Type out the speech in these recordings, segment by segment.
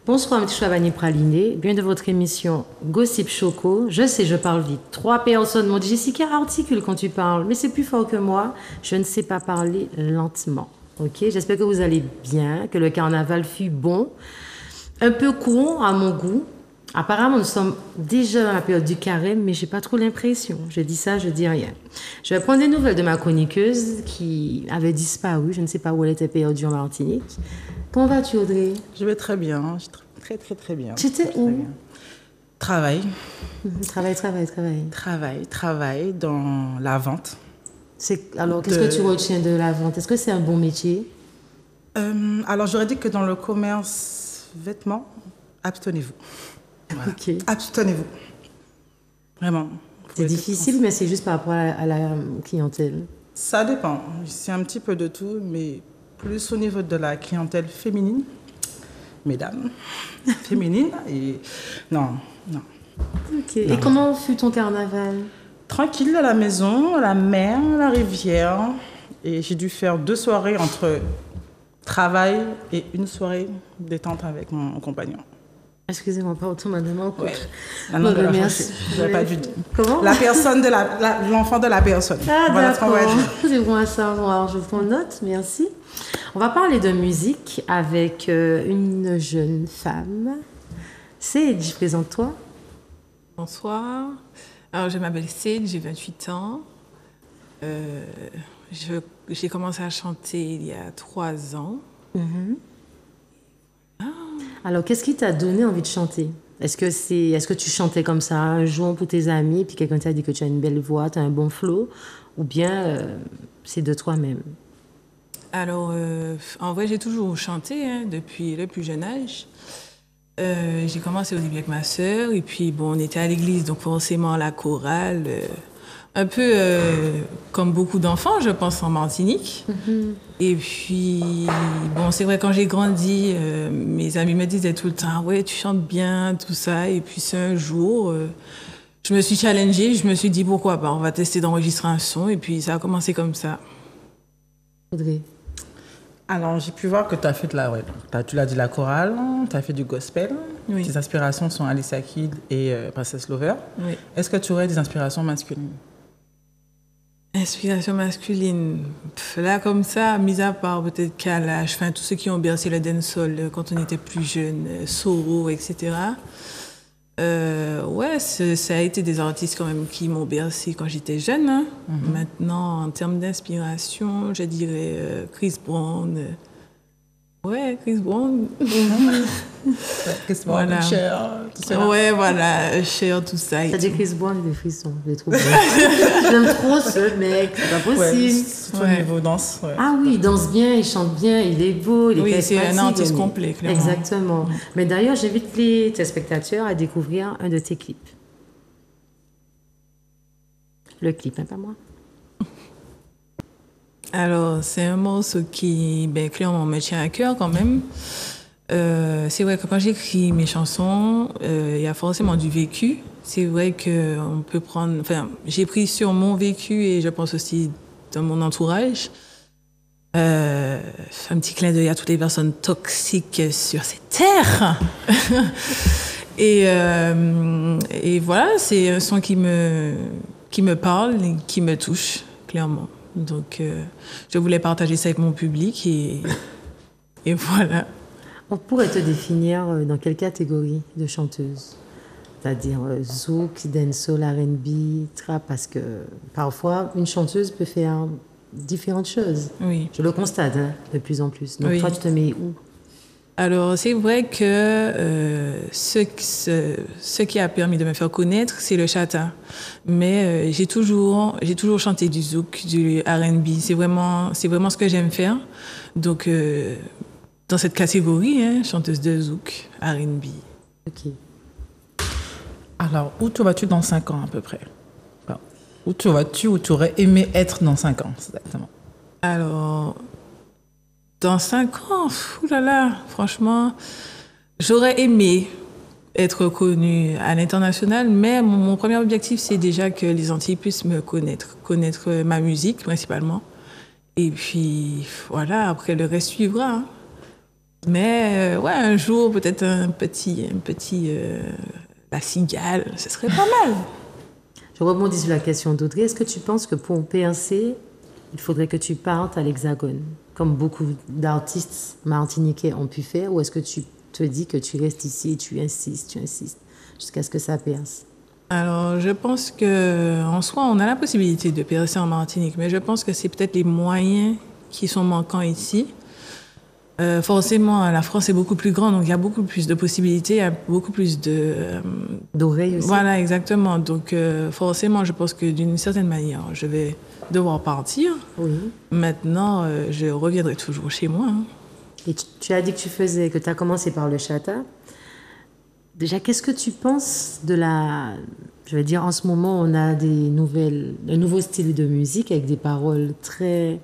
Bonsoir, M. Chavagnier Praliné. Bien de votre émission Gossip Choco. Je sais, je parle vite. 3 personnes m'ont dit Jessica, articule quand tu parles, mais c'est plus fort que moi. Je ne sais pas parler lentement. Ok, j'espère que vous allez bien, que le carnaval fut bon. Un peu court à mon goût. Apparemment, nous sommes déjà dans la période du carême, mais j'ai pas trop l'impression. Je dis ça, je dis rien. Je vais prendre des nouvelles de ma chroniqueuse qui avait disparu. Je ne sais pas où elle était perdue en Martinique. Comment vas-tu, Audrey? Je vais très bien. Très bien. Tu étais où? Travail. Travail dans la vente. Alors, qu'est-ce que tu retiens de la vente? Est-ce que c'est un bon métier? Alors, j'aurais dit que dans le commerce vêtements, abstenez-vous. Voilà. Ok. Abstenez-vous. Vraiment. C'est difficile, mais c'est juste par rapport à la clientèle. Ça dépend. C'est un petit peu de tout, mais plus au niveau de la clientèle féminine, mesdames, féminine, et non. Ok. Non. Et comment fut ton carnaval? Tranquille, à la maison, à la mer, à la rivière, et j'ai dû faire 2 soirées entre travail et une soirée détente avec mon compagnon. Excusez-moi, pas autant madame en couple. Ouais. Non, merci. Pas du tout. Comment? La personne de l'enfant de la personne. Ah, voilà d'accord. C'est bon à savoir. Je prends note, merci. On va parler de musique avec une jeune femme. Sage, présente-toi. Bonsoir. Alors, je m'appelle Sage, j'ai 28 ans. J'ai commencé à chanter il y a 3 ans. Alors, qu'est-ce qui t'a donné envie de chanter? Est-ce que tu chantais comme ça un jour pour tes amis, puis quelqu'un t'a dit que tu as une belle voix, tu as un bon flow, ou bien c'est de toi-même? Alors, en vrai, j'ai toujours chanté depuis le plus jeune âge. J'ai commencé au début avec ma sœur, et puis bon, on était à l'église, donc forcément la chorale, un peu comme beaucoup d'enfants, je pense, en Martinique. Et puis, bon, c'est vrai, quand j'ai grandi, mes amis me disaient tout le temps, ouais, tu chantes bien, tout ça. Et puis, c'est un jour, je me suis challengée, je me suis dit, pourquoi pas, on va tester d'enregistrer un son, et puis ça a commencé comme ça. Audrey. Alors, j'ai pu voir que tu as fait tu l'as dit, la chorale, tu as fait du gospel. Oui. Tes inspirations sont Alicia Keys et Princess Lover. Oui. Est-ce que tu aurais des inspirations masculines? Inspiration masculine, là comme ça, mis à part peut-être Kalash, enfin tous ceux qui ont bercé le dancehall quand on était plus jeune, Soro, etc. Ouais, ça a été des artistes quand même qui m'ont bercé quand j'étais jeune. Maintenant, en termes d'inspiration, je dirais Chris Brown. Ouais, Chris Brown. Chris Brown, voilà. Cher, tout ça. Ouais, voilà, Cher, tout ça. T'as dit Chris Brown, j'ai des frissons, je les trouve bien. J'aime trop ce mec, c'est pas possible. Surtout au niveau danse. Ouais. Ah oui, il danse bien, il chante bien, il est beau, il est charismatique. Oui, c'est un artiste complet, clairement. Exactement. Mais d'ailleurs, j'invite les téléspectateurs à découvrir un de tes clips. Le clip, hein, pas moi. Alors, c'est un morceau qui, clairement, me tient à cœur quand même. C'est vrai que quand j'écris mes chansons, il y a forcément du vécu. C'est vrai qu'on peut prendre... Enfin, j'ai pris sur mon vécu et je pense aussi dans mon entourage. Un petit clin d'œil à toutes les personnes toxiques sur cette terre. Et voilà, c'est un son qui me parle et qui me touche, clairement. Donc, je voulais partager ça avec mon public et voilà. On pourrait te définir dans quelle catégorie de chanteuse? C'est-à-dire zouk, dancehall, R&B, trap, parce que parfois, une chanteuse peut faire différentes choses. Oui. Je le constate de plus en plus. Donc, oui. toi, tu te mets où? Alors, c'est vrai que ce qui a permis de me faire connaître, c'est le chata. Mais j'ai toujours chanté du zouk, du R&B. C'est vraiment ce que j'aime faire. Donc, dans cette catégorie, chanteuse de zouk, R&B. Ok. Alors, où te vois-tu dans 5 ans à peu près? Où te vois-tu, où tu aurais aimé être dans 5 ans, exactement? Alors, Dans 5 ans, oulala, franchement, j'aurais aimé être reconnue à l'international, mais mon premier objectif, c'est déjà que les Antillais puissent me connaître ma musique principalement. Et puis, voilà, après, le reste suivra. Hein. Mais, ouais, un jour, peut-être un petit la cigale, ce serait pas mal. Je rebondis sur la question d'Audrey. Est-ce que tu penses que pour percer, il faudrait que tu partes à l'Hexagone, comme beaucoup d'artistes martiniquais ont pu faire, ou est-ce que tu te dis que tu restes ici et tu insistes, jusqu'à ce que ça perce? Alors, je pense qu'en soi, on a la possibilité de percer en Martinique, mais je pense que c'est peut-être les moyens qui sont manquants ici. Forcément, la France est beaucoup plus grande, donc il y a beaucoup plus de possibilités, il y a beaucoup plus d'oreilles aussi. Voilà, exactement. Donc, forcément, je pense que d'une certaine manière, je vais devoir partir. Oui. Maintenant, je reviendrai toujours chez moi. Hein. Et tu as dit que tu as commencé par le chata. Déjà, qu'est-ce que tu penses de je vais dire, en ce moment, on a un nouveau style de musique avec des paroles très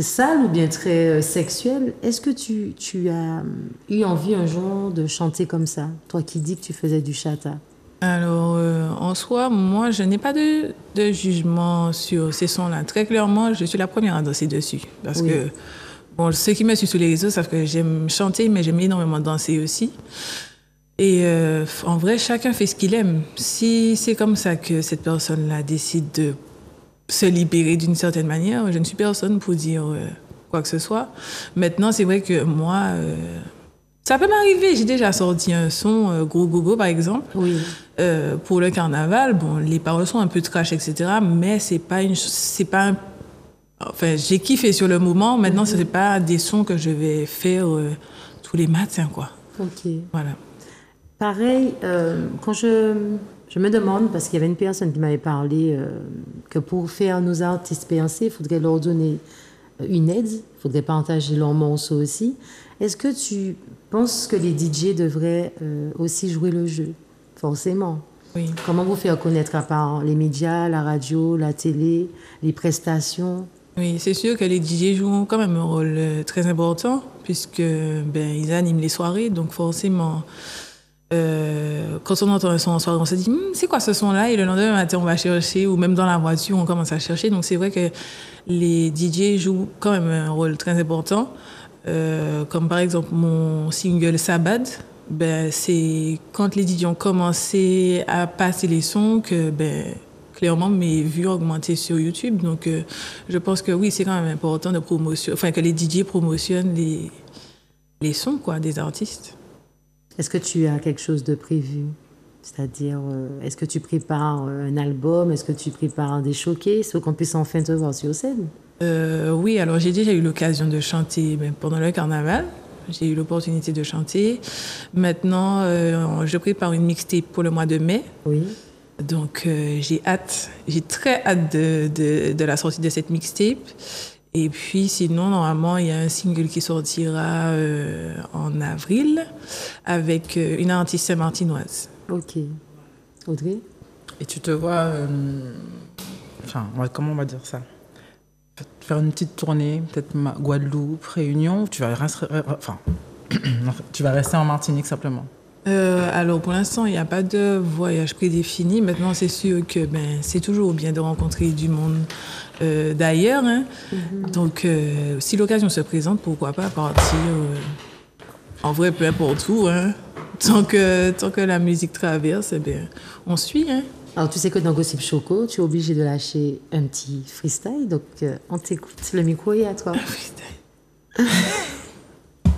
sales ou bien très sexuelles. Est-ce que tu as eu envie un jour de chanter comme ça, toi qui dis que tu faisais du chata? Alors, en soi, moi, je n'ai pas de jugement sur ces sons-là. Très clairement, je suis la première à danser dessus. Parce que, bon, ceux qui me suivent sur les réseaux savent que j'aime chanter, mais j'aime énormément danser aussi. Et en vrai, chacun fait ce qu'il aime. Si c'est comme ça que cette personne-là décide de se libérer d'une certaine manière, je ne suis personne pour dire quoi que ce soit. Maintenant, c'est vrai que moi, ça peut m'arriver. J'ai déjà sorti un son, Gros Gogo par exemple, pour le carnaval. Bon, les paroles sont un peu trash, etc. Mais enfin, j'ai kiffé sur le moment. Maintenant, ce n'est pas des sons que je vais faire tous les matins, quoi. Ok. Voilà. Pareil, quand je me demande, parce qu'il y avait une personne qui m'avait parlé que pour faire nos artistes percer, il faudrait leur donner une aide, il faudrait partager leurs morceaux aussi. Est-ce que tu penses que les DJ devraient aussi jouer le jeu? Forcément. Oui. Comment vous faire connaître à part les médias, la radio, la télé, les prestations? Oui, c'est sûr que les DJ jouent quand même un rôle très important puisque ils animent les soirées, donc forcément... quand on entend un son en soirée, on se dit c'est quoi ce son-là? Et le lendemain matin, on va chercher, ou même dans la voiture, on commence à chercher. Donc c'est vrai que les DJ jouent quand même un rôle très important. Comme par exemple mon single Sabad, c'est quand les DJ ont commencé à passer les sons que clairement mes vues ont augmenté sur YouTube. Donc je pense que oui, c'est quand même important que les DJ promotionnent les sons quoi, des artistes. Est-ce que tu as quelque chose de prévu? C'est-à-dire, est-ce que tu prépares un album? Est-ce que tu prépares des showcases pour qu'on puisse enfin te voir sur scène? Oui, alors j'ai déjà eu l'occasion de chanter pendant le carnaval. J'ai eu l'opportunité de chanter. Maintenant, je prépare une mixtape pour le mois de mai. Oui. Donc, j'ai très hâte de la sortie de cette mixtape. Et puis, sinon, normalement, il y a un single qui sortira en avril avec une artiste martinoise. Ok. Audrey? Et tu te vois... comment on va dire ça? Faire une petite tournée, peut-être Guadeloupe, Réunion, tu vas rester en Martinique simplement? Alors, pour l'instant, il n'y a pas de voyage prédéfini. Maintenant, c'est sûr que c'est toujours bien de rencontrer du monde d'ailleurs. Hein. Donc, si l'occasion se présente, pourquoi pas partir en vrai, peu importe où. Hein. Tant que la musique traverse, on suit. Hein. Alors, tu sais que dans Gossip Choco, tu es obligé de lâcher un petit freestyle. Donc, on t'écoute. Le micro est à toi. Un freestyle.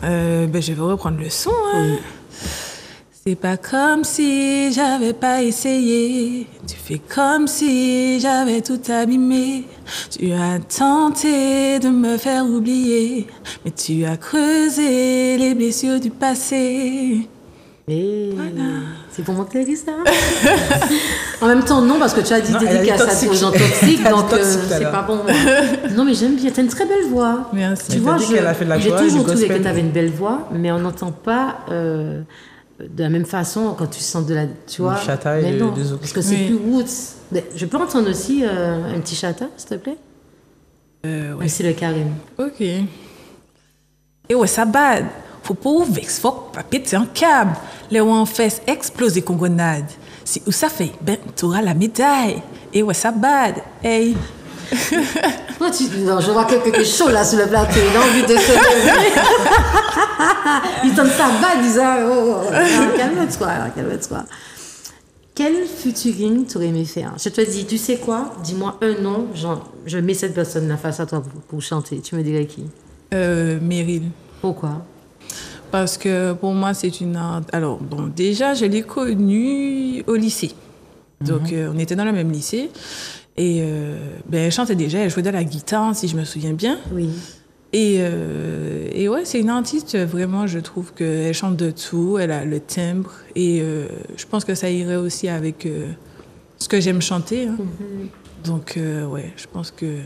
Je vais reprendre le son. Hein. Oui. C'est pas comme si j'avais pas essayé. Tu fais comme si j'avais tout abîmé. Tu as tenté de me faire oublier, mais tu as creusé les blessures du passé. Et voilà. C'est pour monter ça. En même temps, non, parce que tu as dit dédicace aux gens toxiques, donc c'est pas bon. Non, mais j'aime bien. T'as une très belle voix. Merci. Tu vois, j'ai toujours trouvé que t'avais une belle voix, mais on n'entend pas de la même façon quand tu sens tu vois. Chata et non, des parce que c'est plus roots. Mais je peux entendre aussi un petit chata, s'il te plaît? Ouais. Merci le Karim. Ok. Et ouais, ça bad. Faut pas ouvrir, faut pas péter un câble. Les où en fait exploser con grenade. Si où ça fait, ben, t'auras la médaille. Et ouais, ça bad. Hey. Non, je vois quelque chose là sur le plateau. Il a envie de se lever. Il donne ça bad, disant calme-toi. Quel featuring tu aurais aimé faire? Je te dis, tu sais quoi? Dis-moi un nom, genre, je mets cette personne-là face à toi pour chanter. Tu me dirais qui? Meryl. Pourquoi? Parce que pour moi, c'est une... Alors, bon, déjà, je l'ai connue au lycée. Donc, on était dans le même lycée. Et ben, elle chantait déjà, elle jouait de la guitare, si je me souviens bien. Oui. Et ouais, c'est une artiste, vraiment, je trouve qu'elle chante de tout, elle a le timbre. Et je pense que ça irait aussi avec ce que j'aime chanter. Hein. Donc, ouais, je pense que...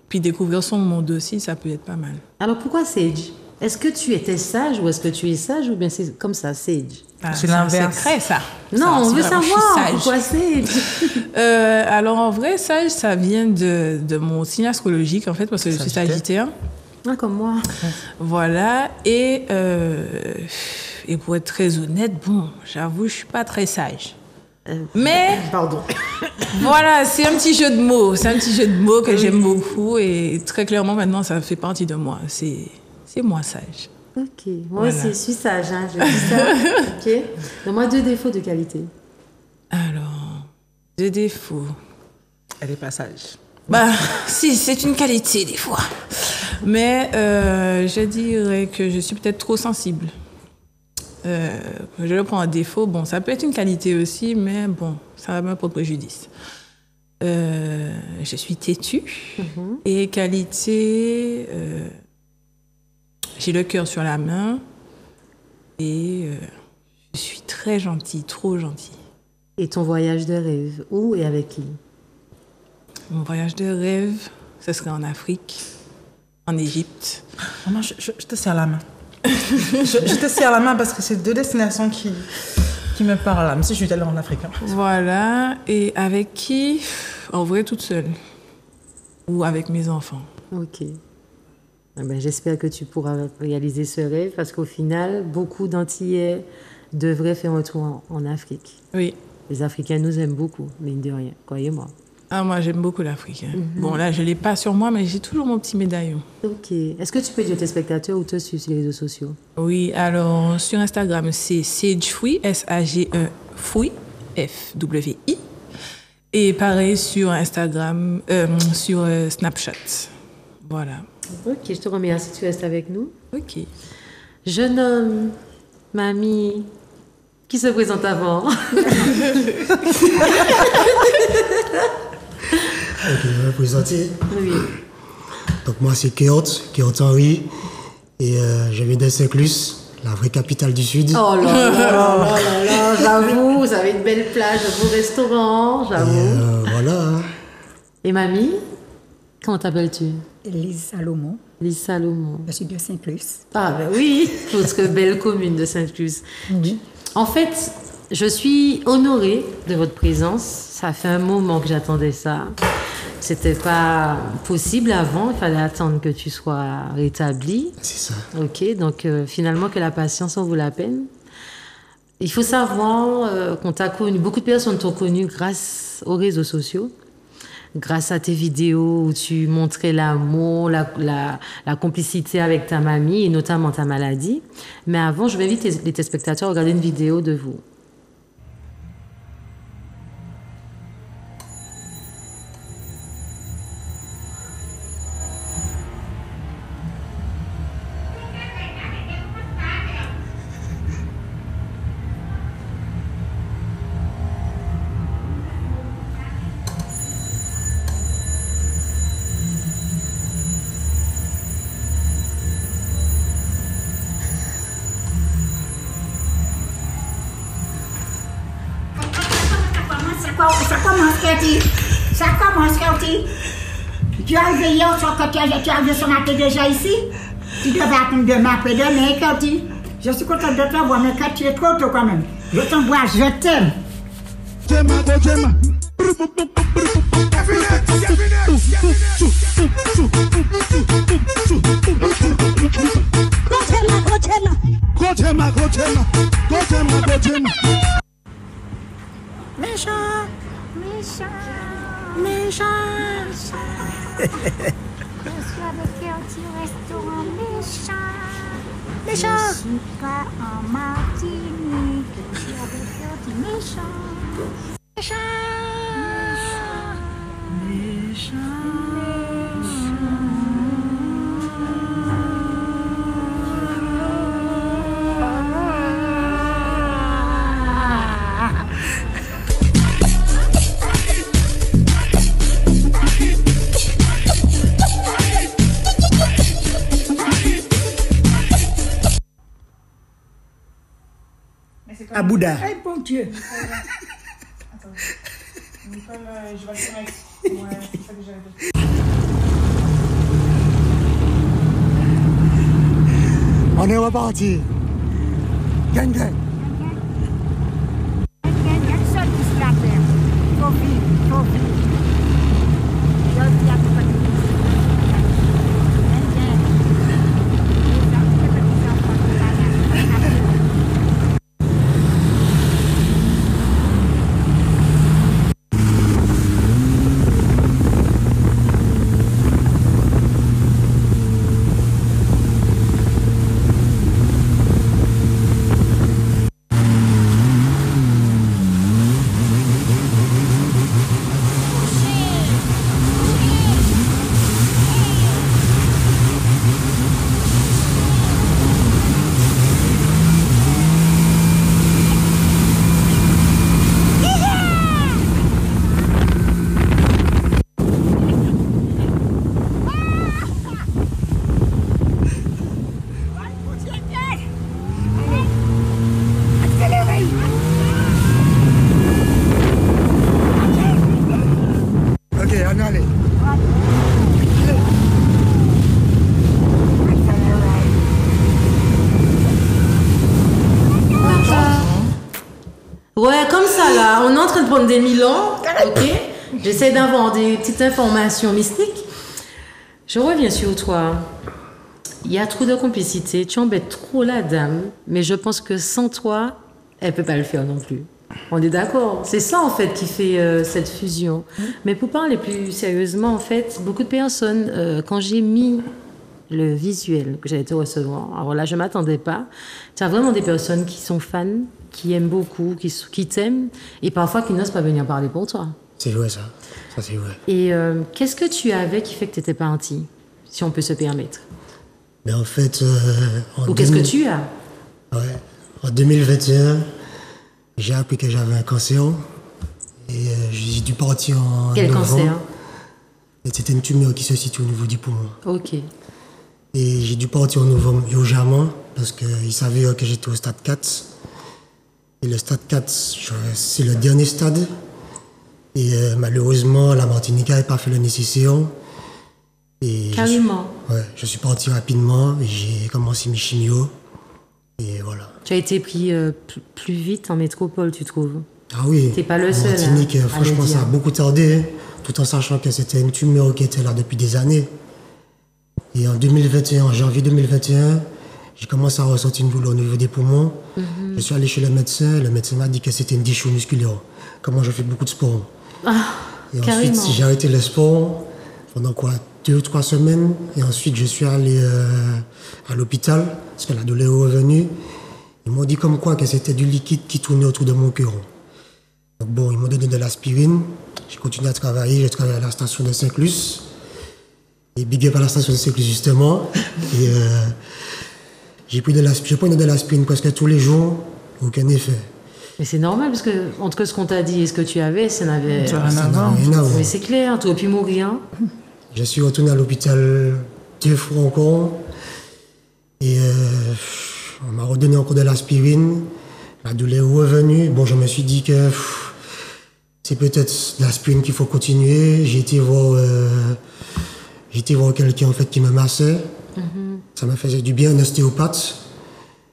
Puis découvrir son monde aussi, ça peut être pas mal. Alors, pourquoi Sage? Est-ce que tu étais sage ou est-ce que tu es sage ou bien c'est comme ça, Sage? C'est l'inverse. C'est secret, ça. Non, on veut savoir pourquoi Sage. Alors, en vrai, sage, ça vient de mon signe astrologique, en fait, parce que je suis sagittaire. Ah, comme moi. Voilà. Et pour être très honnête, bon, j'avoue, je suis pas très sage. Mais, Pardon. voilà, c'est un petit jeu de mots. C'est un petit jeu de mots que j'aime beaucoup. Et très clairement, maintenant, ça fait partie de moi. C'est moi sage. Ok. Moi aussi, je suis sage. Hein. Je dis ça. Ok. Donne-moi 2 défauts de qualité. Alors, 2 défauts. Elle est pas sage. Bah, si, c'est une qualité des fois. Mais je dirais que je suis peut-être trop sensible. Je le prends en défaut. Bon, ça peut être une qualité aussi, mais bon, ça va me porter préjudice. Je suis têtue. Et qualité, j'ai le cœur sur la main. Et je suis très gentille, trop gentille. Et ton voyage de rêve, où et avec qui? Mon voyage de rêve, ce serait en Afrique, en Égypte. Maman, je te serre la main. je te serre la main parce que c'est 2 destinations qui me parlent là, même si je suis allée en Afrique. Hein. Voilà, et avec qui? En vrai, toute seule. Ou avec mes enfants. Ok. Eh ben, j'espère que tu pourras réaliser ce rêve parce qu'au final, beaucoup d'Antillais devraient faire un tour en Afrique. Oui. Les Africains nous aiment beaucoup, mine de rien, croyez-moi. Ah, moi, j'aime beaucoup l'Afrique. Hein. Bon, là, je ne l'ai pas sur moi, mais j'ai toujours mon petit médaillon. Ok. Est-ce que tu peux dire tes spectateurs ou te suivre sur les réseaux sociaux? Oui, alors, sur Instagram, c'est Sagefouy, S-A-G-E, Fouy, F-W-I. Et pareil sur Instagram, sur Snapchat. Voilà. Ok, je te remercie, tu restes avec nous. Ok. Jeune homme, mamie, qui se présente avant? Ok, je vais me présenter. Oui. Donc moi c'est Keot Henry et je viens de Saint-Clus, la vraie capitale du Sud. Oh là là là là là, j'avoue, vous avez une belle plage, un beau restaurant, Et j'avoue. voilà. Hein. Et mamie, comment t'appelles-tu? Lise Salomon, Lise Salomon. je suis de Saint-Clus. Ah ben oui, votre belle commune de Sainte-Cluse. Oui. En fait, je suis honorée de votre présence. Ça fait un moment que j'attendais ça. C'était pas possible avant, il fallait attendre que tu sois rétablie. C'est ça. Ok, donc finalement que la patience en vaut la peine. Il faut savoir qu'on t'a connu, beaucoup de personnes t'ont connu grâce aux réseaux sociaux, grâce à tes vidéos où tu montrais l'amour, la complicité avec ta mamie et notamment ta maladie. Mais avant, je vais inviter les téléspectateurs à regarder une vidéo de vous. Ça commence, Kelty. Tu as arrivé hier soir que tu as arrivé ce matin déjà ici. Tu devais attendre demain après-demain, Kelty. Je suis contente de te voir, mais quand tu es trop tôt quand même. Je t'embrasse, je t'aime. Méchant, méchant. Je suis avec un petit restaurant méchant. Je suis pas en Martinique. Je suis avec un petit méchant. À Bouddha. Hey, bon Dieu. On est reparti. Gang, gang. Il y a une seule qui se la perd. Faut vivre, faut vivre. Je dis à tout le monde. Ouais, comme ça là, on est en train de prendre des Milans, ok? J'essaie d'avoir des petites informations mystiques. Je reviens sur toi. Il y a trop de complicité, tu embêtes trop la dame, mais je pense que sans toi, elle peut pas le faire non plus. On est d'accord? C'est ça en fait qui fait cette fusion. Mais pour parler plus sérieusement, en fait, beaucoup de personnes, quand j'ai mis le visuel que j'allais te recevoir, alors là je m'attendais pas, tu as vraiment des personnes qui sont fans, qui aiment beaucoup, qui t'aiment, et parfois qui n'osent pas venir parler pour toi. C'est vrai ça, ça c'est vrai. Et qu'est-ce que tu avais qui fait que tu étais parti, si on peut se permettre? Mais en fait... Ou qu'est-ce que tu as? Ouais, en 2021, j'ai appris que j'avais un cancer, et j'ai dû partir en Quel novembre. cancer? Et c'était une tumeur qui se situe au niveau du poumon. Ok. Et j'ai dû partir en novembre urgemment, parce qu'ils savaient que j'étais au stade 4. Et le stade 4, c'est le dernier stade. Et malheureusement, la Martinique n'avait pas fait le nécessaire. Et Carrément. je suis parti rapidement et j'ai commencé mes chimios. Et voilà. Tu as été pris plus vite en métropole, tu trouves? Ah oui. T'es pas le en seul, Martinique, hein, à franchement, le ça a dire. beaucoup tardé, hein, tout en sachant que c'était une tumeur qui était là depuis des années. Et en 2021, en janvier 2021, j'ai commencé à ressentir une douleur au niveau des poumons. Je suis allé chez le médecin m'a dit que c'était une déchirure musculaire. Comment je fais beaucoup de sport. Et carrément. ensuite, j'ai arrêté le sport pendant 2 ou 3 semaines. Et ensuite, je suis allé à l'hôpital, parce que la douleur est revenue. Ils m'ont dit comme quoi que c'était du liquide qui tournait autour de mon cœur. Donc bon, ils m'ont donné de l'aspirine. J'ai continué à travailler. J'ai travaillé à la station de Saint-Clus. Et big up à la station de Saint-Clus, justement. Et je prenais de l'aspirine presque tous les jours. Aucun effet. Mais c'est normal, parce que entre ce qu'on t'a dit et ce que tu avais, ça n'avait Ça n'a Ça rien à n'a voir. rien à voir. Mais c'est clair, tu aurais pu mourir. Hein. Je suis retourné à l'hôpital 2 fois encore. Et on m'a redonné encore de l'aspirine. La douleur est revenue. Bon, je me suis dit que c'est peut-être l'aspirine qu'il faut continuer. J'ai été voir quelqu'un en fait, qui me massait. Ça me faisait du bien, un ostéopathe.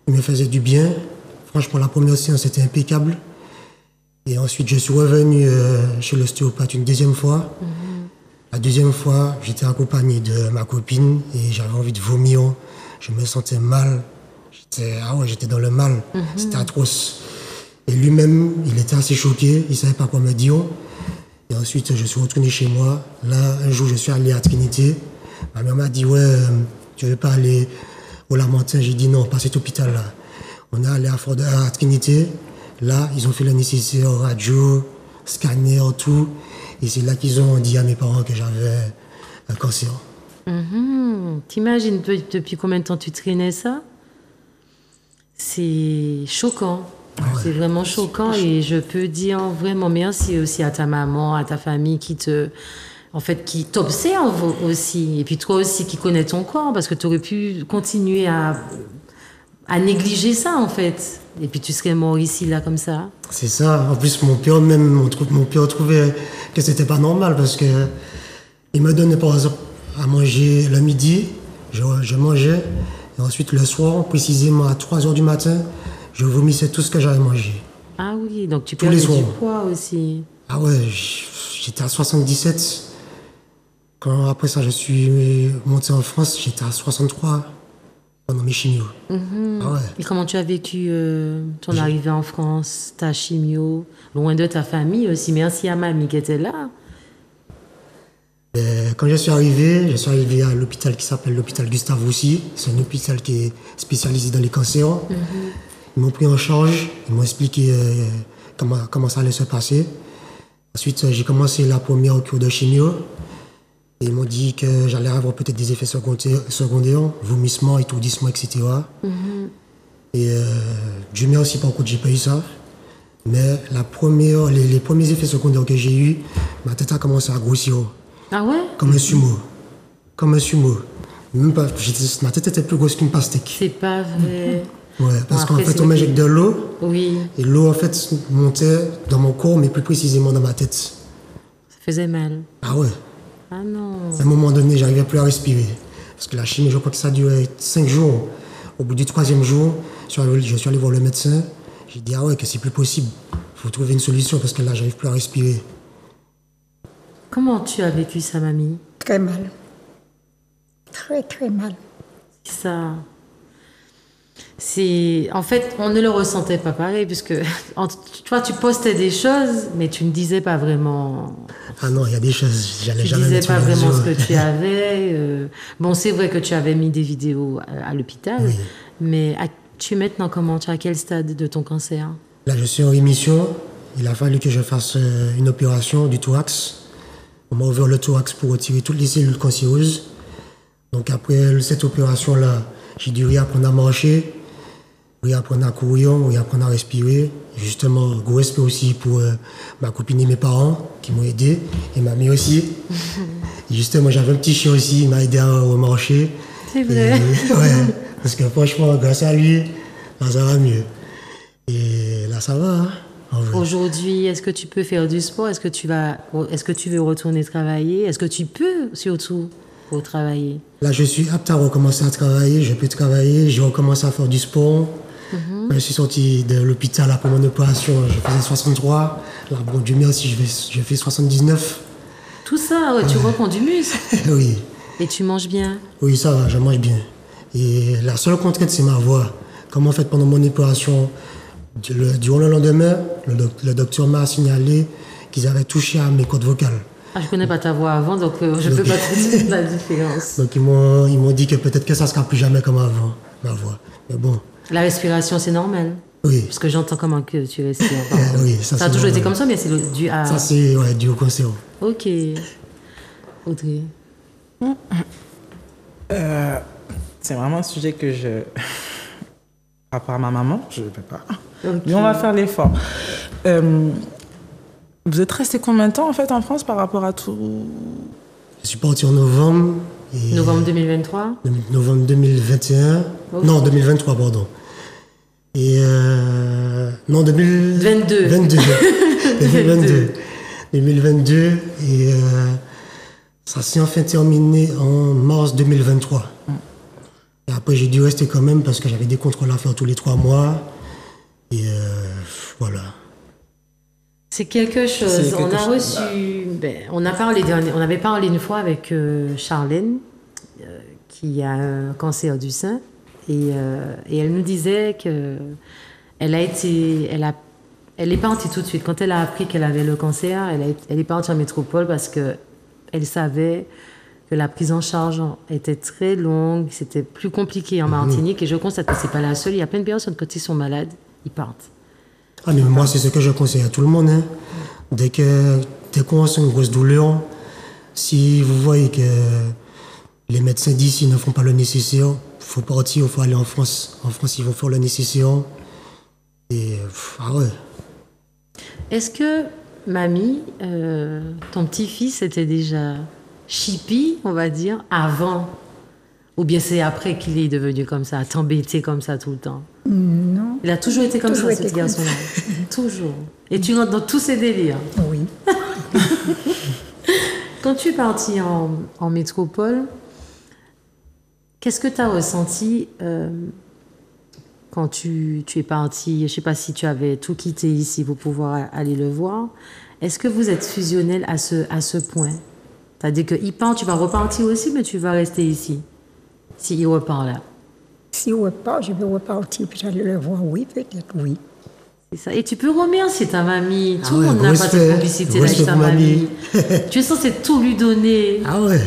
Il me faisait du bien. Franchement, la première séance était impeccable. Et ensuite, je suis revenu chez l'ostéopathe une deuxième fois. La deuxième fois, j'étais accompagné de ma copine et j'avais envie de vomir. Je me sentais mal. J'étais dans le mal. C'était atroce. Et lui-même, il était assez choqué. Il ne savait pas quoi me dire. Et ensuite, je suis retourné chez moi. Là, un jour, je suis allé à Trinité. Ma mère m'a dit, ouais, tu veux pas aller au Lamentin? J'ai dit non, pas cet hôpital-là. On est allé à Trinité. Là, ils ont fait le nécessaire, radio, scanner, tout. Et c'est là qu'ils ont dit à mes parents que j'avais un cancer. T'imagines depuis combien de temps tu traînais ça? C'est choquant. Ouais. C'est vraiment choquant et je peux dire vraiment merci aussi à ta maman, à ta famille qui t'observe aussi. Et puis toi aussi qui connais ton corps parce que tu aurais pu continuer à négliger ça en fait. Et puis tu serais mort ici, là, comme ça. C'est ça. En plus, mon père trouvait que c'était pas normal parce que il me donnait par exemple à manger le midi, je mangeais, et ensuite le soir, précisément à 3h du matin, je vomissais tout ce que j'avais mangé. Ah oui, donc tu Tous les perdais du soirs. poids aussi. Ah ouais, j'étais à 77. Quand après ça, je suis monté en France, j'étais à 63 pendant mes chimios. Ah ouais. Et comment tu as vécu ton arrivée en France, ta chimio, loin de ta famille aussi? Merci à mamie qui était là. Quand je suis arrivé à l'hôpital qui s'appelle l'hôpital Gustave Roussy. C'est un hôpital qui est spécialisé dans les cancers. Ils m'ont pris en charge, ils m'ont expliqué comment ça allait se passer. Ensuite, j'ai commencé la première cure de chimio. Et ils m'ont dit que j'allais avoir peut-être des effets secondaires, vomissements, étourdissements, etc. Et Dieu merci, par contre, j'ai pas eu ça. Mais les premiers effets secondaires que j'ai eus, ma tête a commencé à grossir. Ah ouais? Comme un sumo. Même pas, ma tête était plus grosse qu'une pastèque. C'est pas vrai. Ouais, parce qu'en Après, fait, c'est on vrai m'injecte de l'eau. Oui, Et l'eau, en fait, montait dans mon corps, mais plus précisément dans ma tête. ça faisait mal. Ah ouais. Ah non. À un moment donné, j'arrivais plus à respirer. Parce que la chimie, je crois que ça a duré 5 jours. Au bout du 3e jour, je suis allé voir le médecin. J'ai dit, ah ouais, que c'est plus possible. Il faut trouver une solution parce que là, j'arrive plus à respirer. Comment tu as vécu ça, mamie? Très mal. Très, très mal. Ça. En fait, on ne le ressentait pas pareil, puisque toi, tu postais des choses, mais tu ne disais pas vraiment. Ah non, il y a des choses, j'allais Tu jamais disais mettre pas sur les vraiment ce réseaux. que tu avais. Bon, c'est vrai que tu avais mis des vidéos à l'hôpital, Oui. mais tu es maintenant comment? Tu es à quel stade de ton cancer? Là, je suis en rémission. Il a fallu que je fasse une opération du thorax. On m'a ouvert le thorax pour retirer toutes les cellules cancéreuses. Donc après cette opération-là, j'ai dû réapprendre à marcher, réapprendre à courir, réapprendre à respirer. Justement, gros respect aussi pour ma copine et mes parents qui m'ont aidé, et mamie aussi. Et justement, j'avais un petit chien aussi, il m'a aidé à remarcher. C'est vrai. Ouais, parce que franchement, grâce à lui, là, ça va mieux. Et là, ça va, hein, en vrai. Aujourd'hui, est-ce que tu peux faire du sport? Est-ce que tu veux retourner travailler? Est-ce que tu peux surtout retravailler? Là, je suis apte à recommencer à travailler, je peux travailler, j'ai recommencé à faire du sport. Je suis sorti de l'hôpital après mon opération, je faisais 63. Là, bon, Dieu merci, je fais 79. Tout ça, ouais, tu reprends du muscle. Oui, Et tu manges bien. oui, ça va, je mange bien. Et la seule contrainte, c'est ma voix. Comme en fait, pendant mon opération, durant le lendemain, le docteur m'a signalé qu'ils avaient touché à mes cordes vocales. Ah, je connais pas ta voix avant, donc je peux pas te dire la différence. Donc ils m'ont dit que peut-être que ça sera plus jamais comme avant, ma voix. Mais bon, La respiration, c'est normal. oui. Parce que j'entends comment que tu respires. Oui, Ça a c'est toujours été normal. comme ça, mais c'est dû à... Ça, c'est dû au cancer. Ok. Audrey. C'est vraiment un sujet que je... Par rapport à ma maman, je ne peux pas. Ok. Mais on va faire l'effort. Vous êtes resté combien de temps en fait en France par rapport à tout? Je suis parti en novembre. Et Novembre 2023. Novembre 2021. Ok. Non, 2023, pardon. Et non, 22. 2022. Et ça s'est enfin terminé en mars 2023. Et après, j'ai dû rester quand même parce que j'avais des contrôles à faire tous les 3 mois. Et voilà. C'est quelque chose. C'est quelque On a chose. reçu... on avait parlé une fois avec Charlène, qui a un cancer du sein et elle nous disait que elle est partie tout de suite. Quand elle a appris qu'elle avait le cancer, elle est partie en métropole parce que elle savait que la prise en charge était très longue, c'était plus compliqué en Martinique et je constate que c'est pas la seule. Il y a plein de personnes quand ils sont malades, ils partent. Ah mais moi c'est ce que je conseille à tout le monde. Hein. Dès qu'on ressent une grosse douleur, si vous voyez que les médecins d'ici ne font pas le nécessaire, il faut partir, il faut aller en France. En France, ils vont faire le nécessaire. Et ah ouais. Est-ce que, mamie, ton petit-fils était déjà chippy, on va dire, avant? Ou bien c'est après qu'il est devenu comme ça, t'embêter comme ça tout le temps? Non. Il a toujours été comme Toujours ça, été ce comme garçon-là. Toujours. Et tu rentres dans tous ces délires. Oui. Quand tu es parti en métropole, qu'est-ce que tu as ressenti quand tu es parti? Je ne sais pas si tu avais tout quitté ici pour pouvoir aller le voir. Est-ce que vous êtes fusionnels à ce point? C'est-à-dire qu'il part, tu vas repartir aussi, mais tu vas rester ici, s'il repart là. Si on repart, je vais repartir, puis j'allais le voir. Oui, peut-être, oui. C'est ça. Et tu peux remercier ta mamie. Tout le ouais, monde n'a pas respect, cette publicité là respect avec ta pour mamie. mamie. Tu es censé tout lui donner. Ah ouais.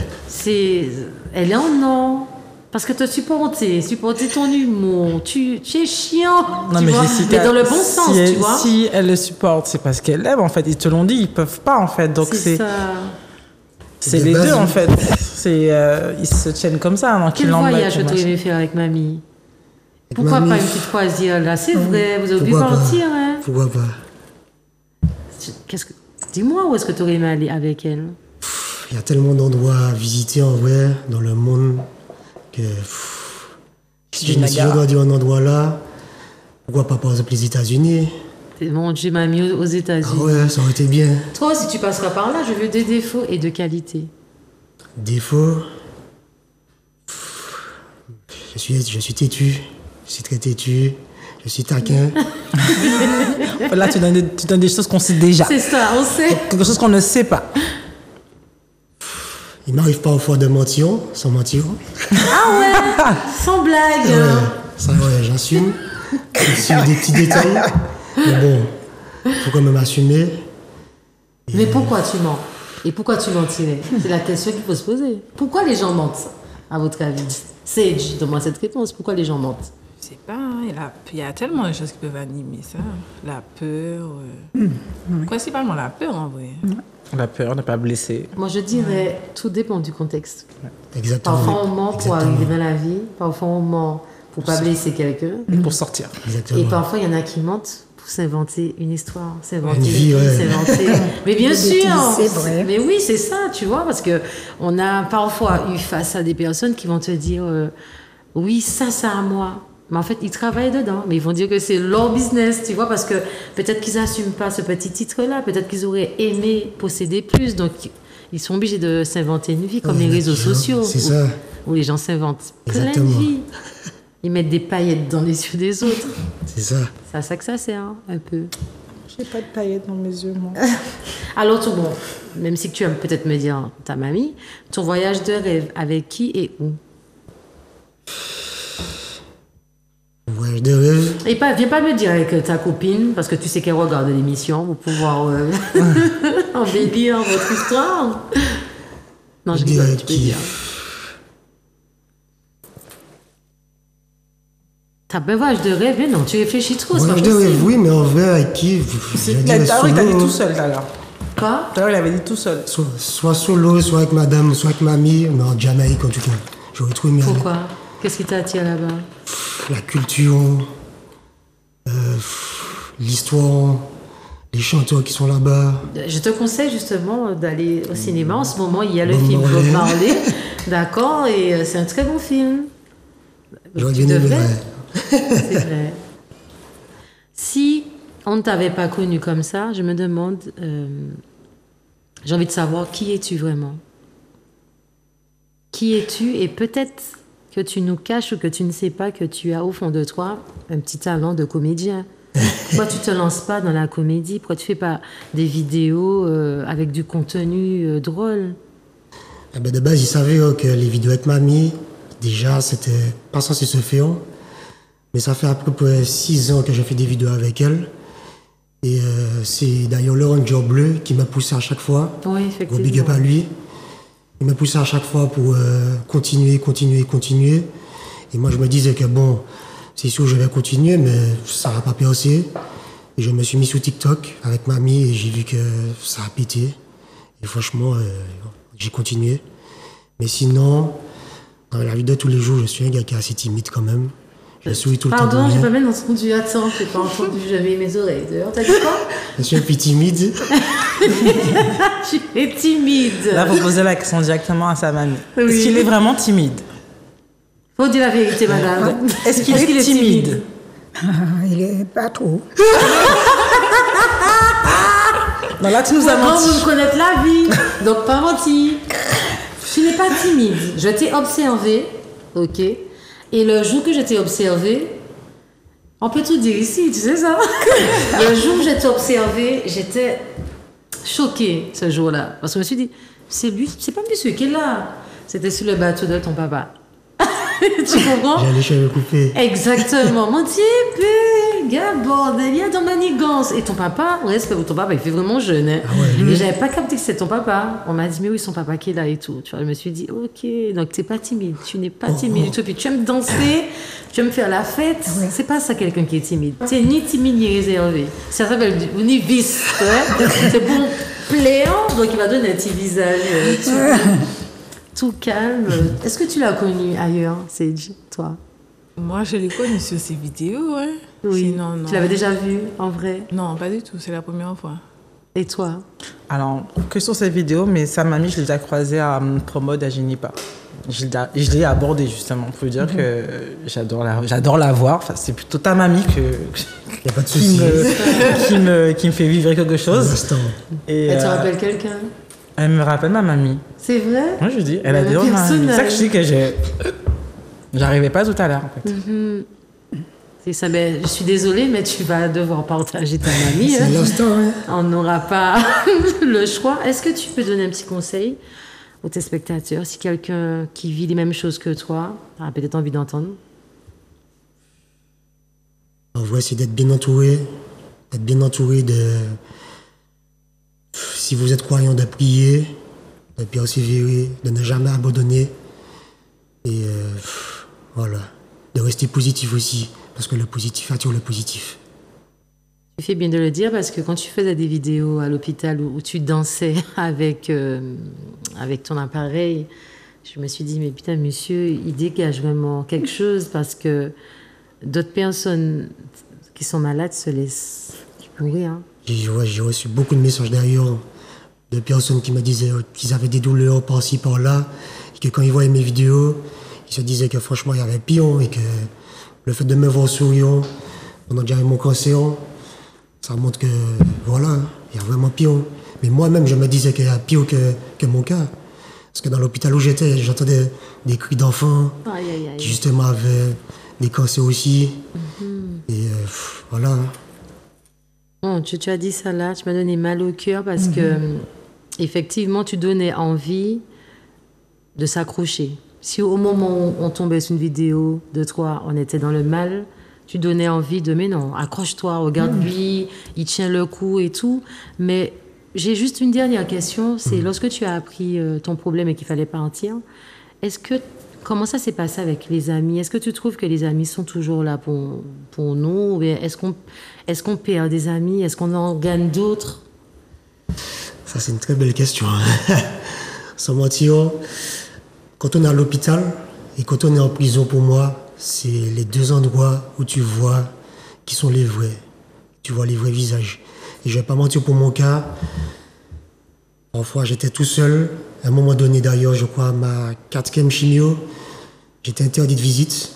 Elle est en or. Parce que te supporter ton humour, tu es chiant, Non, tu mais vois, Jessica, mais dans le bon sens, tu vois. Si elle le supporte, c'est parce qu'elle l'aime, en fait. Ils te l'ont dit, ils peuvent pas, en fait. Donc, C'est ça. c'est De les base, deux, en oui. fait. Ils se tiennent comme ça. Donc Quel ils l'embêtent, voyage machin. tu aimé faire avec mamie? Pourquoi mamie, pas une petite croisière là? C'est vrai, vous avez pu Pourquoi pas? partir, hein? Pourquoi pas? Dis-moi où est-ce que tu aurais aimé aller avec elle? Il y a tellement d'endroits à visiter en vrai dans le monde que si je Niagara. dois dire un endroit là, pourquoi pas par exemple les États-Unis? Mon Dieu, mamie, aux Ah États-Unis. ouais, ça aurait été bien. Toi, si tu passeras par là, je veux des défauts et de qualités. Défaut, je suis têtu, je suis très têtu, je suis taquin. Là, tu donnes des choses qu'on sait déjà. C'est ça, on sait. Quelque chose qu'on ne sait pas. Il m'arrive parfois de mentir, sans mentir. Ah ouais, sans blague. Ouais, hein. ça ouais, j'assume. Sur des petits détails. Mais bon, faut quand même assumer. Mais pourquoi tu mens? Et pourquoi tu mentirais? C'est la question qu'il faut se poser. Pourquoi les gens mentent, à votre avis? Sage, donne-moi cette réponse. Pourquoi les gens mentent? Je sais pas, hein, il y a tellement de choses qui peuvent animer ça. La peur. Principalement la peur, en vrai. La peur de ne pas blesser. Moi, je dirais, tout dépend du contexte. Exactement. Parfois, on ment pour Exactement. arriver dans la vie. Parfois, on ment pour pas blesser quelqu'un. Pour sortir. Exactement. Et parfois, il y en a qui mentent pour s'inventer une histoire, s'inventer Une vie, ouais. s'inventer. Mais bien Des sûr, bêtises, c'est vrai. mais oui, c'est ça, tu vois, parce que on a parfois eu face à des personnes qui vont te dire, oui, ça à moi. Mais en fait, ils travaillent dedans, mais ils vont dire que c'est leur business, tu vois, parce que peut-être qu'ils n'assument pas ce petit titre-là, peut-être qu'ils auraient aimé posséder plus, donc ils sont obligés de s'inventer une vie, comme Ouais, les réseaux les gens, sociaux, c'est ça. où les gens s'inventent plein de Exactement. vies. Ils mettent des paillettes dans les yeux des autres. C'est ça. C'est à ça que ça sert, hein, un peu. J'ai pas de paillettes dans mes yeux, moi. Alors, tout bon, même si tu vas peut-être me dire ta mamie, ton voyage de rêve, avec qui et où? Voyage de rêve. Et viens pas me dire avec ta copine, parce que tu sais qu'elle regarde l'émission pour pouvoir embellir votre histoire. Non, je rigole, tu peux Qui- dire. T'as un voyage de rêve, mais non, tu réfléchis trop, c'est pas Voyage de possible. rêve, oui, mais en vrai, avec qui? Je Tout dirais à l'heure, il t'a dit solo. tout seul, tout à l'heure. Quoi? Tout à l'heure, il avait dit tout seul. Soit solo, soit avec madame, soit avec mamie, mais en Jamaïque en tout cas. J'aurais trop aimé aller. Pourquoi? Qu'est-ce qui t'attire là-bas? La culture, l'histoire, les chanteurs qui sont là-bas. Je te conseille justement d'aller au cinéma. En ce moment, il y a le Bob film Bob Marley. Marley. D'accord? Et c'est un très bon film. J'aurais Tu bien aimé, devrais. ouais. C'est vrai. Si on ne t'avait pas connu comme ça, je me demande, j'ai envie de savoir qui es-tu vraiment? Qui es-tu? Et peut-être que tu nous caches ou que tu ne sais pas que tu as au fond de toi un petit talent de comédien. Pourquoi tu te lances pas dans la comédie? Pourquoi tu fais pas des vidéos avec du contenu drôle? Eh ben, de base, ils savaient que les vidéos avec mamie, déjà, c'était pas censé se faire. Mais ça fait à peu près 6 ans que j'ai fait des vidéos avec elle. Et c'est d'ailleurs le Ranger bleu qui m'a poussé à chaque fois. Oui, Gros effectivement. big up à lui. Il m'a poussé à chaque fois pour continuer. Et moi, je me disais que bon, c'est sûr, je vais continuer, mais ça va pas percer. Et je me suis mis sur TikTok avec mamie et j'ai vu que ça a pété. Et franchement, j'ai continué. Mais sinon, dans la vie de tous les jours, je suis un gars qui est assez timide quand même. Je souris tout le temps. Pardon, de j'ai rien. pas bien entendu. Attends, j'ai pas entendu, j'avais mes oreilles dehors. T'as dit quoi? Je suis un peu timide. Je suis timide. Là, vous posez la question directement à sa mamie. Oui. Est-ce qu'il est vraiment timide? Faut dire la vérité, madame. Est-ce qu'il est timide? Il est pas trop. Non, là, tu nous as Quand vous menti. me connaissez la vie, donc pas menti. Je n'ai pas timide. Je t'ai observé, ok. Et le jour que je t'ai observé, on peut tout dire ici, tu sais ça. Le jour où je t'ai observé, j'étais choquée ce jour-là. Parce que je me suis dit, c'est lui, c'est pas monsieur qui est là. C'était sur le bateau de ton papa. Tu comprends? J'ai les cheveux coupés. Exactement. Mon Dieu, gars, bordel, il y a dans manigance. Et ton papa, respect pour ton papa, il fait vraiment jeune. Hein? Et j'avais pas capté que c'était ton papa. On m'a dit, mais oui, son papa qui est là et tout. Tu vois, je me suis dit, ok, donc t'es pas timide. Tu n'es pas timide du tout. Puis tu aimes danser, tu aimes faire la fête. C'est pas ça quelqu'un qui est timide. C'est ni timide ni réservé. Ça s'appelle ni vice. Ouais? C'est bon pléant, donc il va donner un petit visage. Tout calme. Est-ce que tu l'as connu ailleurs, Sage, toi? Moi, je l'ai connu sur ses vidéos, hein. Oui. Sinon, non. Tu l'avais déjà vu en vrai? Non, pas du tout. C'est la première fois. Et toi? Alors, que sur ces vidéos, mais sa mamie, je l'ai déjà croisée à Promo d'Aginipa. Je l'ai abordée justement pour lui dire que j'adore la voir. Enfin, c'est plutôt ta mamie Y a pas de souci. qui me fait vivre quelque Pour chose. l'instant. Et Elle te rappelle quelqu'un? elle me rappelle ma mamie. C'est vrai? Moi, je dis, elle a Le dit, oh, mamie. personnage. C'est ça que je dis que j'arrivais pas tout à l'heure, en fait. C'est ça. Ben, je suis désolée, mais tu vas devoir partager ta mamie. C'est Hein. l'instant, hein. On n'aura pas le choix. Est-ce que tu peux donner un petit conseil aux téléspectateurs si quelqu'un qui vit les mêmes choses que toi a peut-être envie d'entendre? En vrai, c'est d'être bien entouré. D'être bien entouré de... Si vous êtes croyant, de prier, de persévérer, de ne jamais abandonner. Et voilà. De rester positif aussi. Parce que le positif attire le positif. Tu fais bien de le dire parce que quand tu faisais des vidéos à l'hôpital où tu dansais avec ton appareil, je me suis dit, mais putain, monsieur, il dégage vraiment quelque chose parce que d'autres personnes qui sont malades se laissent mourir. Hein. J'ai reçu beaucoup de messages d'ailleurs de personnes qui me disaient qu'ils avaient des douleurs par-ci, par-là. Et que quand ils voyaient mes vidéos, ils se disaient que franchement, il y avait pire. Et que le fait de me voir souriant pendant que j'avais mon cancer, ça montre que, voilà, il y a vraiment pire. Mais moi-même, je me disais qu'il y a pire que mon cas. Parce que dans l'hôpital où j'étais, j'entendais des cris d'enfants Aïe, aïe, aïe. qui justement avaient des cancers aussi. Et voilà. Bon, tu as dit ça là, tu m'as donné mal au cœur parce que, effectivement, tu donnais envie de s'accrocher. Si au moment où on tombait sur une vidéo de toi, on était dans le mal, tu donnais envie de, mais non, accroche-toi, regarde-lui, il tient le coup et tout. Mais j'ai juste une dernière question, c'est lorsque tu as appris ton problème et qu'il fallait partir, comment ça s'est passé avec les amis? Est-ce que tu trouves que les amis sont toujours là pour nous? Ou bien est-ce qu'on perd des amis? Est-ce qu'on en gagne d'autres? Ça, c'est une très belle question. Sans mentir, quand on est à l'hôpital et quand on est en prison, pour moi, c'est les deux endroits où tu vois qui sont les vrais. Tu vois les vrais visages. Et je vais pas mentir pour mon cas. Parfois, j'étais tout seul. À un moment donné, d'ailleurs, je crois, à ma 4e chimio, j'étais interdit de visite.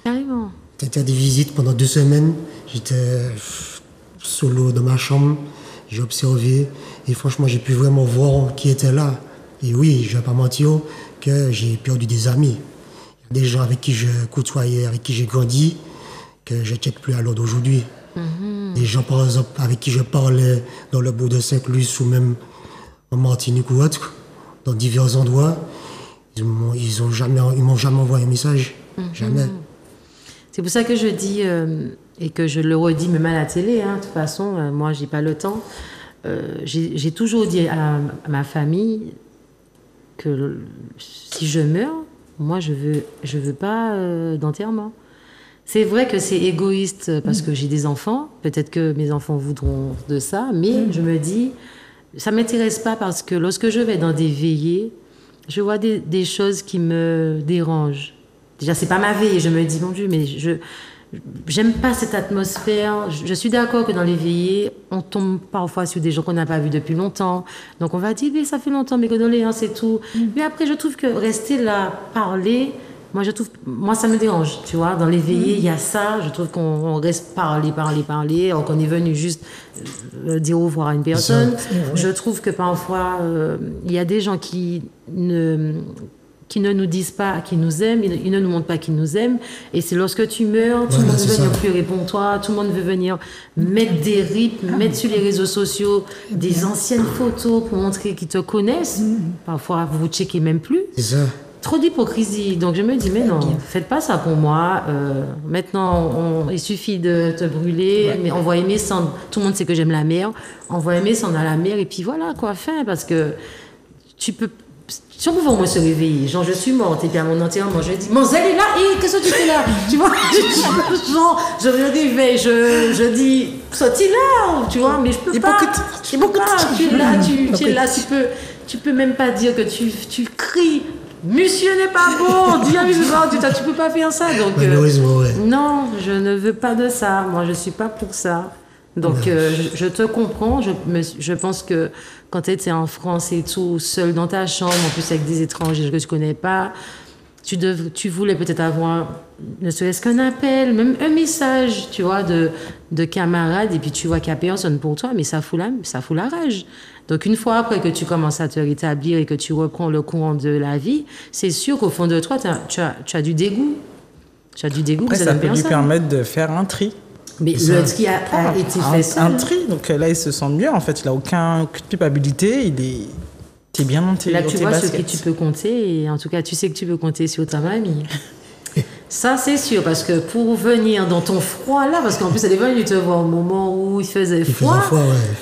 Carrément. J'étais interdit de visite pendant 2 semaines. J'étais solo dans ma chambre. J'ai observé. Et franchement, j'ai pu vraiment voir qui était là. Et oui, je vais pas mentir que j'ai perdu des amis. Il y a des gens avec qui je côtoyais, avec qui j'ai grandi, que je ne check plus à l'heure d'aujourd'hui. Des gens, par exemple, avec qui je parlais dans le bourg de Saint-Luce ou même en Martinique ou autre, dans divers endroits. Ils m'ont jamais envoyé un message. Jamais. C'est pour ça que je dis, et que je le redis même à la télé, hein, de toute façon, moi, j'ai pas le temps. J'ai toujours dit à ma famille que si je meurs, moi, je veux pas d'enterrement. C'est vrai que c'est égoïste parce que j'ai des enfants. Peut-être que mes enfants voudront de ça, mais je me dis, ça m'intéresse pas parce que lorsque je vais dans des veillées, je vois des choses qui me dérangent. Déjà, c'est pas ma veillée. Je me dis, mon Dieu, mais j'aime pas cette atmosphère. Je suis d'accord que dans les veillées, on tombe parfois sur des gens qu'on n'a pas vus depuis longtemps. Donc on va dire, mais ça fait longtemps, mes condoléances et tout. Mais après, je trouve que rester là, parler, moi ça me dérange, tu vois. Dans les veillées, il y a ça. Je trouve qu'on reste parler, alors qu'on est venu juste dire au revoir à une personne. Je trouve que parfois, il y a des gens qui ne nous disent pas qu'ils nous aiment, ils ne nous montrent pas qu'ils nous aiment. Et c'est lorsque tu meurs, tout le monde veut venir pleurer pour toi, tout le monde veut venir mettre des rips, mettre sur les réseaux sociaux des anciennes photos pour montrer qu'ils te connaissent. Parfois, vous ne checkez même plus. C'est ça. Trop d'hypocrisie. Donc je me dis, mais non, faites pas ça pour moi. Maintenant, il suffit de te brûler, mais envoyer mes cendres. Tout le monde sait que j'aime la mer. Envoyer mes cendres à la mer, et puis voilà, quoi, fin. Parce que tu peux... Si on pouvait au moins se réveiller, genre je suis morte, et puis à mon enterrement, je dis, Manzel est là, et qu'est-ce que tu fais là? Tu vois, genre, je me réveille, je dis, sorti là, tu vois, mais je peux pas. Tu es là, tu es là, tu peux même pas dire que tu cries. Monsieur n'est pas bon, dis à tu peux pas faire ça. Donc, non, je ne veux pas de ça. Moi, je suis pas pour ça. Donc, je te comprends. Je pense que quand tu étais en France et tout, seul dans ta chambre, en plus avec des étrangers que tu connais pas, tu voulais peut-être avoir, ne serait-ce qu'un appel, même un message, tu vois, de camarade, et puis tu vois qu'il n'y a personne pour toi, mais ça fout la rage. Donc, une fois après que tu commences à te rétablir et que tu reprends le courant de la vie, c'est sûr qu'au fond de toi, tu as du dégoût. Tu as du dégoût. Après, ça peut lui permettre de faire un tri. Mais le tri a été fait seul. Un tri, donc là, il se sent mieux. En fait, il n'a aucune culpabilité. T'es bien dans tes baskets. Là, tu vois baskets. ce que tu peux compter. Et en tout cas, tu sais que tu peux compter sur ta mamie. Ça, c'est sûr, parce que pour venir dans ton froid là, parce qu'en plus, elle est venue te voir au moment où il faisait froid.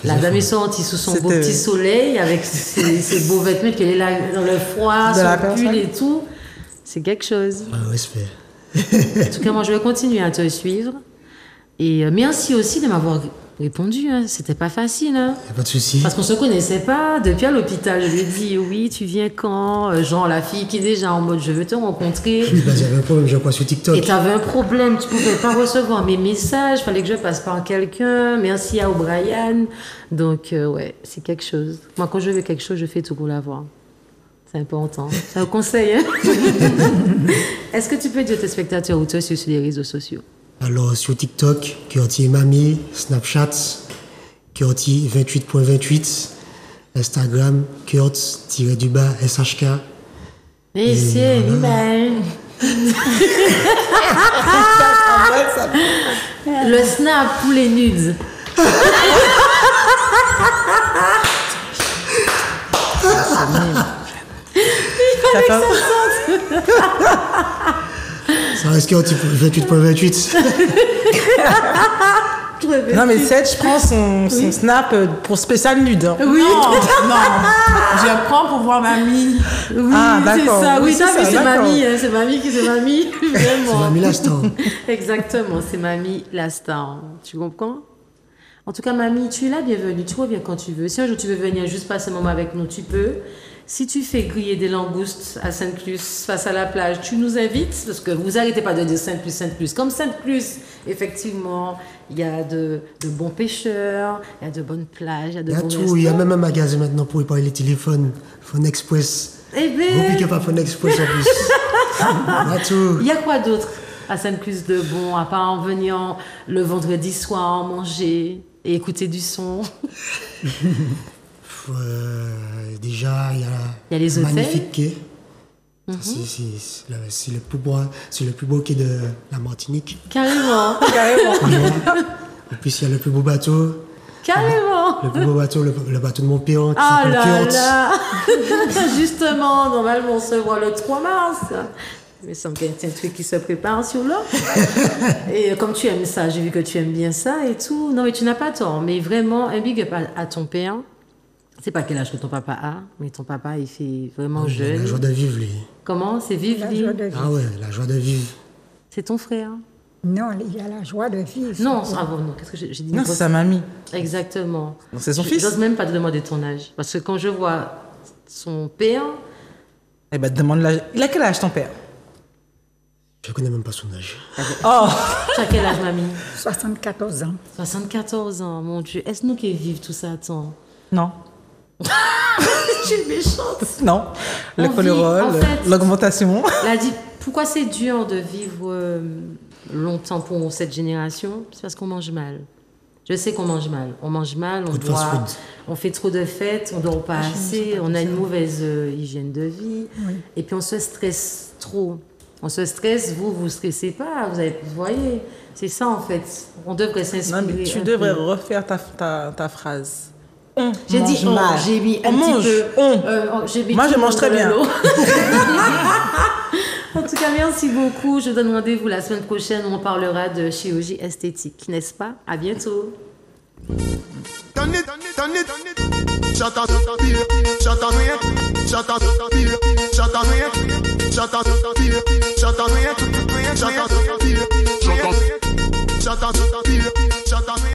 La dame est sortie sous son beau petit soleil avec ses beaux vêtements, qu'elle est là dans le froid, son pull et tout. C'est quelque chose. Respect. En tout cas, moi, je vais continuer à te suivre. Et merci aussi de m'avoir répondu. Hein. C'était pas facile. Hein. Y a pas de souci. Parce qu'on se connaissait pas. Depuis à l'hôpital, je lui ai dit oui, tu viens quand? Genre la fille qui est déjà en mode je veux te rencontrer. Oui, j'avais un problème, je crois, sur TikTok. Et t'avais un problème, tu pouvais pas recevoir mes messages, fallait que je passe par quelqu'un. Merci à O'Brien. Donc ouais, c'est quelque chose. Moi, quand je veux quelque chose, je fais tout pour l'avoir. C'est important. C'est un conseil. Hein. Est-ce que tu peux dire à tes spectateurs où tu es sur les réseaux sociaux? Alors, sur TikTok, Kurti Mami, Snapchat, Kurti 28.28, Instagram, Kurt-SHK. Et c'est l'image. Le snap pour les nudes. Ça reste 28.28. Non, mais Seth, je prends son snap pour spécial nude. Hein. Oui. Non. Je prends pour voir mamie. Oui, c'est ça. Oui, c'est mamie. C'est mamie. Vraiment. C'est mamie la star. Exactement, c'est mamie la star. Tu comprends? En tout cas, mamie, tu es là, bienvenue. Tu reviens quand tu veux. Si un jour tu veux venir juste passer un moment avec nous, tu peux. Si tu fais griller des langoustes à Sainte-Luce, face à la plage, tu nous invites, parce que vous n'arrêtez pas de dire Sainte-Luce. Comme Sainte-Luce, effectivement, il y a de bons pêcheurs, il y a de bonnes plages, il y a de bons restaurants. Il y a même un magasin maintenant pour réparer les téléphones, Phone Express. Eh bien... Vous piquez pas Phone Express en plus. Il y a tout. Il y a quoi d'autre à Sainte-Luce de bon, à part en venant le vendredi soir manger et écouter du son? Déjà, il y a les hôtels. Magnifique quai. C'est le plus beau quai de la Martinique. Carrément. En plus, il y a le plus beau bateau. Carrément. Le plus beau bateau, le bateau de mon père qui Ah s'appelle là Kurt. là. Justement, normalement, on se voit le 3 mars. Mais ça me semble qu'il y a un truc qui se prépare sur l'eau. Et comme tu aimes ça, j'ai vu que tu aimes bien ça et tout. Non, mais tu n'as pas tort. Mais vraiment, un big up à ton père. C'est pas quel âge que ton papa a, mais ton papa, il fait vraiment Il a jeune. la joie de vivre, lui. Comment? C'est vivre, La lui? joie de vivre. Ah ouais, la joie de vivre. C'est ton frère? Non, il a la joie de vivre. Non, non. Qu'est-ce que j'ai dit? Non, c'est sa mamie. Exactement. Donc, c'est son fils. J'ose même pas te demander ton âge. Parce que quand je vois son père, Eh ben, demande l'âge. Il a quel âge, ton père? Je connais même pas son âge. Oh! tu as quel âge, mamie? 74 ans. 74 ans, mon Dieu. Est-ce nous qui vivons tout ça? Attends. Non. Je suis méchante. Non. Le On vit, cholérol, en fait. l'augmentation. Pourquoi c'est dur de vivre longtemps pour cette génération? C'est parce qu'on mange mal. Je sais qu'on mange mal. On mange mal, on Trop de fast boit, food. on fait trop de fêtes, on dort pas assez, on a une mauvaise hygiène de vie. Et puis on se stresse trop. On se stresse, vous stressez pas, vous voyez. C'est ça en fait. On devrait s'inspirer. Non, mais tu un devrais peu. refaire ta phrase. J'ai dit mange mal. j'ai mis un On petit mange. peu. J'ai mis Moi, tout je le mange monde très dans bien. l'eau. En tout cas, merci beaucoup. Je vous donne rendez-vous la semaine prochaine où on parlera de chirurgie esthétique, n'est-ce pas? À bientôt. Done it. Shut up, shut up, shut up, shut up, shut up, shut up, shut up, shut up, shut up, shut up, shut up,